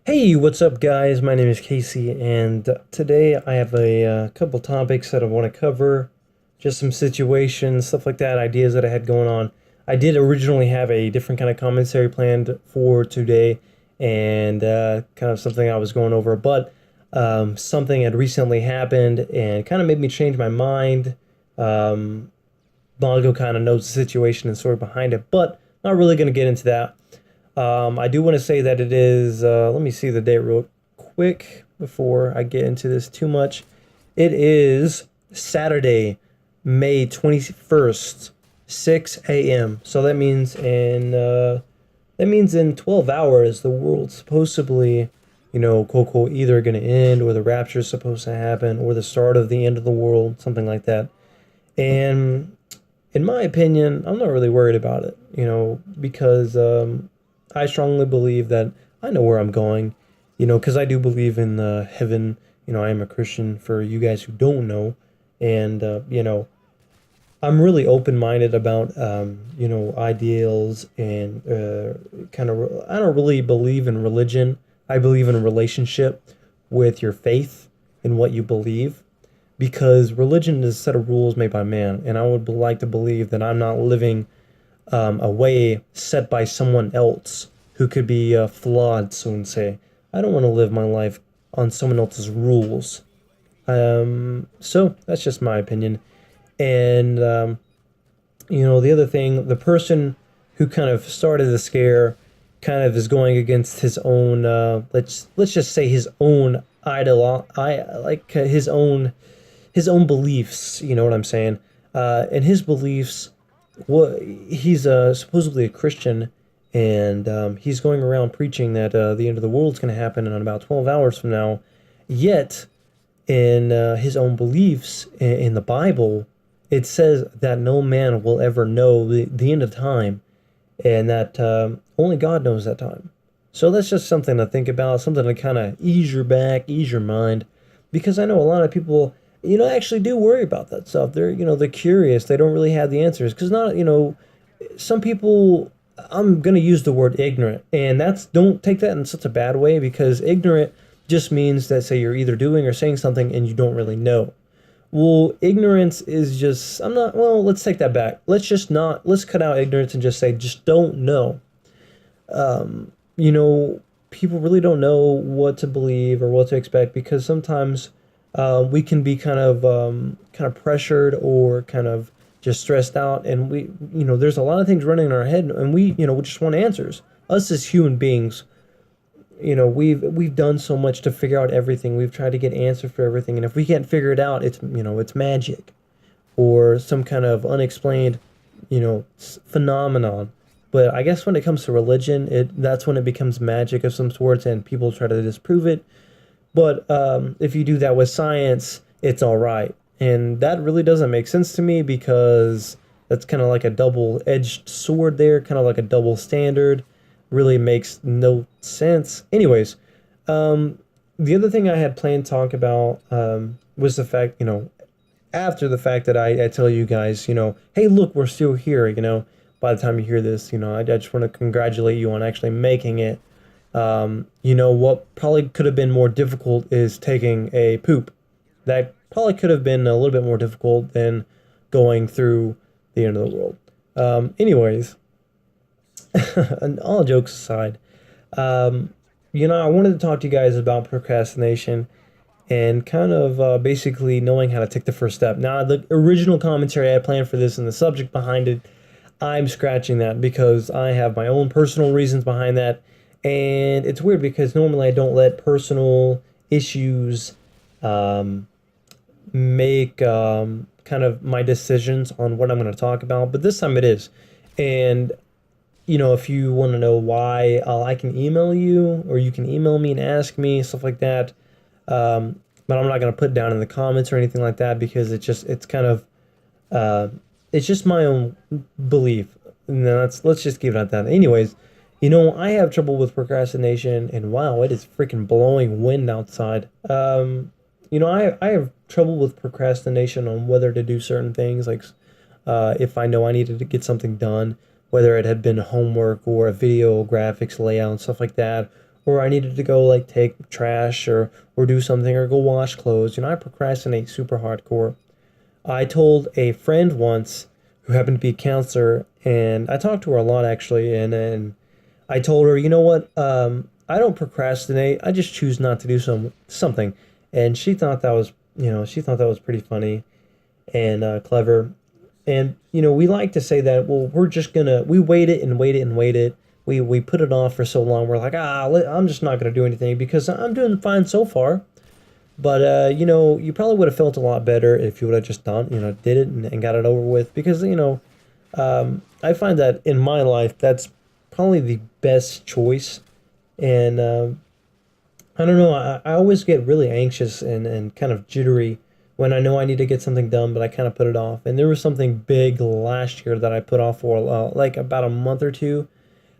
Hey, what's up, guys? My name is Casey, and today I have a couple topics that I want to cover. Just some situations, stuff like that, ideas that I had going on. I did originally have a different kind of commentary planned for today, and kind of something I was going over, but something had recently happened and kind of made me change my mind. Um, Bongo kind of knows the situation and story behind it, but not really going to get into that. I do want to say that it is, let me see the date real quick before I get into this too much. It is Saturday, May 21st, 6 a.m. So that means in 12 hours the world's supposedly, quote unquote, either going to end or the rapture is supposed to happen or the start of the end of the world, something like that. And in my opinion, I'm not really worried about it, because I strongly believe that I know where I'm going, because I do believe in heaven. I am a Christian for you guys who don't know. And, I'm really open minded about, ideals and I don't really believe in religion. I believe in a relationship with your faith and what you believe because religion is a set of rules made by man, and I would like to believe that I'm not living a way set by someone else who could be flawed, so to say. I don't want to live my life on someone else's rules. So that's just my opinion. And the other thing, the person who kind of started the scare kind of is going against his own let's just say his own his own beliefs, you know what I'm saying? And his beliefs, what he's supposedly a Christian, and he's going around preaching that the end of the world's going to happen in about 12 hours from now. Yet, in his own beliefs in the Bible, it says that no man will ever know the end of time, and that only God knows that time. So that's just something to think about, something to kind of ease your back, ease your mind, because I know a lot of people, actually do worry about that stuff. They're curious. They don't really have the answers because not, some people. I'm gonna use the word ignorant, and don't take that in such a bad way because ignorant just means that say you're either doing or saying something and you don't really know. Well, ignorance is just, I'm not, well, let's take that back. Let's cut out ignorance and just say, just don't know. You know, People really don't know what to believe or what to expect because sometimes we can be kind of pressured or kind of just stressed out, and there's a lot of things running in our head, and we just want answers. Us as human beings, we've done so much to figure out everything. We've tried to get answers for everything, and if we can't figure it out, it's magic or some kind of unexplained, phenomenon. But I guess when it comes to religion, that's when it becomes magic of some sorts, and people try to disprove it. But if you do that with science, it's all right, and that really doesn't make sense to me because that's kind of like a double-edged sword there, kind of like a double standard. Really makes no sense. Anyways, the other thing I had planned to talk about was the fact, after the fact that I tell you guys, hey, look, we're still here, by the time you hear this, I just want to congratulate you on actually making it. What probably could have been more difficult is taking a poop. That probably could have been a little bit more difficult than going through the end of the world. Anyways, and all jokes aside, I wanted to talk to you guys about procrastination and kind of basically knowing how to take the first step. Now, the original commentary I planned for this and the subject behind it, I'm scratching that because I have my own personal reasons behind that. And it's weird because normally I don't let personal issues um, make kind of my decisions on what I'm going to talk about, but this time it is. And if you want to know why, I can email you or you can email me and ask me stuff like that. But I'm not going to put down in the comments or anything like that because it's kind of uh, it's just my own belief. And let's just keep it at that. Anyways, I have trouble with procrastination, and wow, it is freaking blowing wind outside. I have trouble with procrastination on whether to do certain things, like if I know I needed to get something done, whether it had been homework or a video graphics layout and stuff like that, or I needed to go like take trash or do something or go wash clothes. I procrastinate super hardcore. I told a friend once who happened to be a counselor, and I talked to her a lot actually, and I told her, you know what, I don't procrastinate. I just choose not to do something, and she thought that was pretty funny and clever. And we like to say that, well, we wait it and wait it and wait it. We put it off for so long. We're like, I'm just not gonna do anything because I'm doing fine so far. But you probably would have felt a lot better if you would have just did it and got it over with. Because I find that in my life, that's probably the best choice. And I don't know, I always get really anxious and kind of jittery when I know I need to get something done, but I kind of put it off. And there was something big last year that I put off for like about a month or two.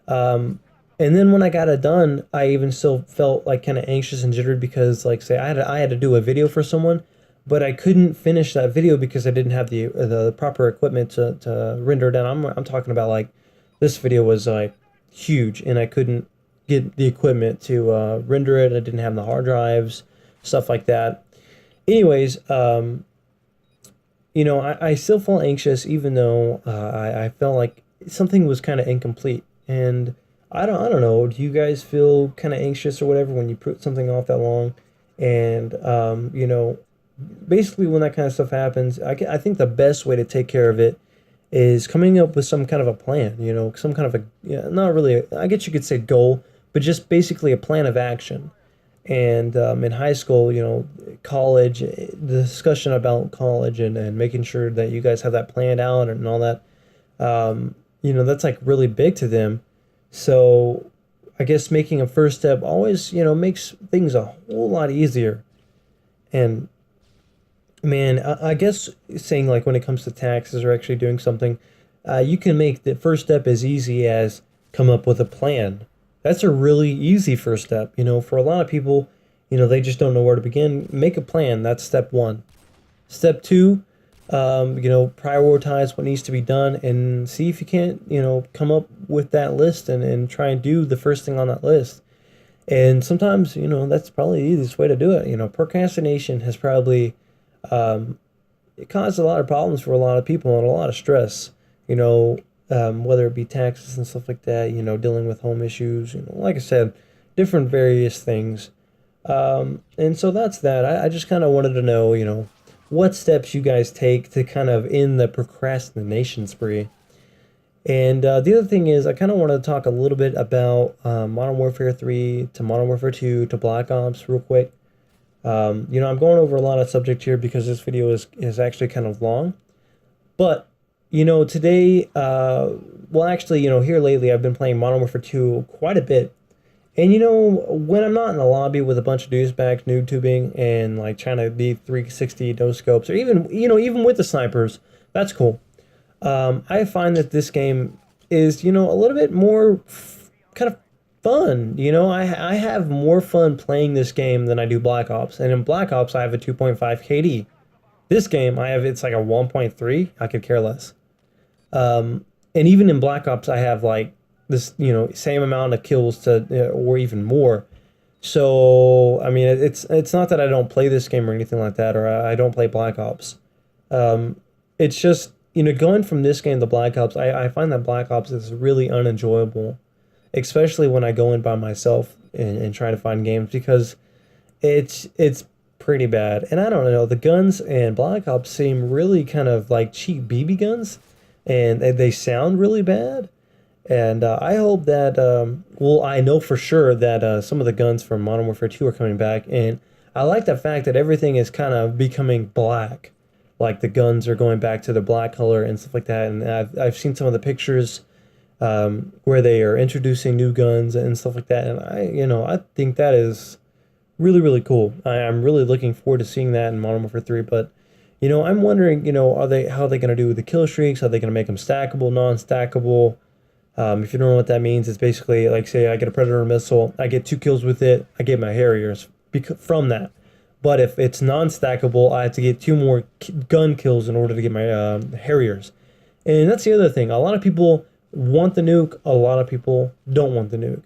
And then when I got it done, I even still felt like kind of anxious and jittery because, like, say I had to do a video for someone, but I couldn't finish that video because I didn't have the proper equipment to render it down. I'm talking about like this video was like huge, and I couldn't get the equipment to render it. I didn't have the hard drives, stuff like that. Anyways, I still felt anxious even though I felt like something was kind of incomplete. And I don't know. Do you guys feel kind of anxious or whatever when you put something off that long? And basically when that kind of stuff happens, I think the best way to take care of it is coming up with some kind of a plan. Some kind of a, yeah, not really. I guess you could say goal, but just basically a plan of action. And in high school, college, the discussion about college and making sure that you guys have that planned out and all that, that's like really big to them. So I guess making a first step always, makes things a whole lot easier. And man, I guess saying like when it comes to taxes or actually doing something, you can make the first step as easy as come up with a plan. That's a really easy first step. For a lot of people, they just don't know where to begin. Make a plan. That's step one. Step two, prioritize what needs to be done and see if you can't, come up with that list and try and do the first thing on that list. And sometimes, that's probably the easiest way to do it. Procrastination has probably it caused a lot of problems for a lot of people and a lot of stress, whether it be taxes and stuff like that, dealing with home issues, like I said, different various things. And so that's that. I just kind of wanted to know, what steps you guys take to kind of end the procrastination spree. And the other thing is, I kind of want to talk a little bit about Modern Warfare 3 to Modern Warfare 2 to Black Ops real quick. I'm going over a lot of subject here because this video is actually kind of long. But, today, actually, here lately, I've been playing Modern Warfare 2 quite a bit. And when I'm not in the lobby with a bunch of douchebags noob tubing and like trying to be 360 no scopes, or even with the snipers, that's cool. I find that this game is, a little bit more kind of fun. I have more fun playing this game than I do Black Ops. And in Black Ops, I have a 2.5 KD. This game, it's like a 1.3. I could care less. And even in Black Ops, I have like this, same amount of kills or even more. So, I mean, it's not that I don't play this game or anything like that, or I don't play Black Ops. It's just, going from this game to Black Ops, I find that Black Ops is really unenjoyable, especially when I go in by myself and try to find games, because it's pretty bad. And I don't know, the guns in Black Ops seem really kind of like cheap BB guns, and they sound really bad. And I hope that, I know for sure that some of the guns from Modern Warfare 2 are coming back. And I like the fact that everything is kind of becoming black. Like the guns are going back to the black color and stuff like that. And I've seen some of the pictures where they are introducing new guns and stuff like that. And I think that is really, really cool. I'm really looking forward to seeing that in Modern Warfare 3. But, I'm wondering, how are they going to do the kill streaks? Are they going to make them stackable, non-stackable? If you don't know what that means, it's basically like, say I get a Predator missile, I get 2 kills with it, I get my Harriers from that. But if it's non-stackable, I have to get 2 more gun kills in order to get my Harriers. And that's the other thing. A lot of people want the nuke, a lot of people don't want the nuke.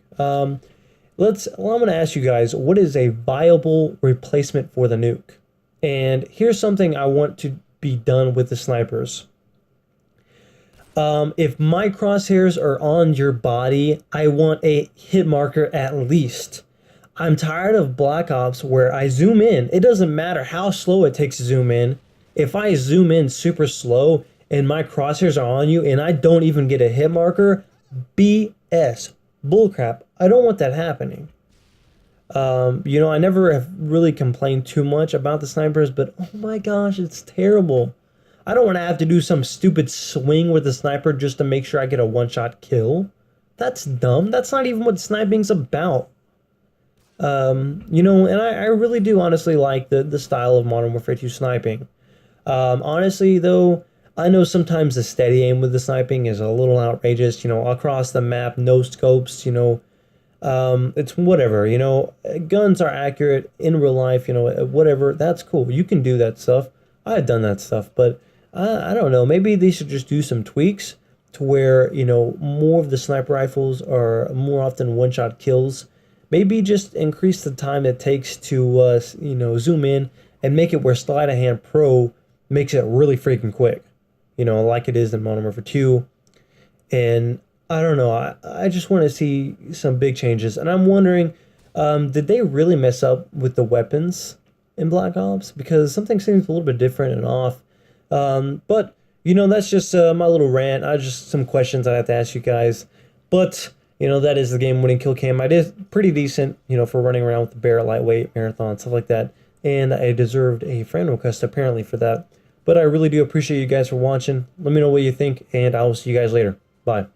I'm going to ask you guys, what is a viable replacement for the nuke? And here's something I want to be done with the snipers. If my crosshairs are on your body, I want a hit marker at least. I'm tired of Black Ops where I zoom in. It doesn't matter how slow it takes to zoom in. If I zoom in super slow and my crosshairs are on you and I don't even get a hit marker, BS. Bullcrap. I don't want that happening. I never have really complained too much about the snipers, but oh my gosh, it's terrible. I don't want to have to do some stupid swing with the sniper just to make sure I get a one-shot kill. That's dumb. That's not even what sniping's about. And I really do honestly like the style of Modern Warfare 2 sniping. Honestly, though, I know sometimes the steady aim with the sniping is a little outrageous, across the map, no scopes, it's whatever, guns are accurate in real life, whatever, that's cool. You can do that stuff. I've done that stuff, but I don't know, maybe they should just do some tweaks to where, more of the sniper rifles are more often one-shot kills. Maybe just increase the time it takes to, zoom in and make it where Sleight of Hand Pro makes it really freaking quick, like it is in Modern Warfare 2. And I don't know, I just want to see some big changes. And I'm wondering, did they really mess up with the weapons in Black Ops? Because something seems a little bit different and off. But, that's just my little rant. Just some questions I have to ask you guys. But, that is the game-winning kill cam. I did pretty decent, for running around with the bear, lightweight, marathon, stuff like that. And I deserved a friend request, apparently, for that. But I really do appreciate you guys for watching. Let me know what you think, and I will see you guys later. Bye.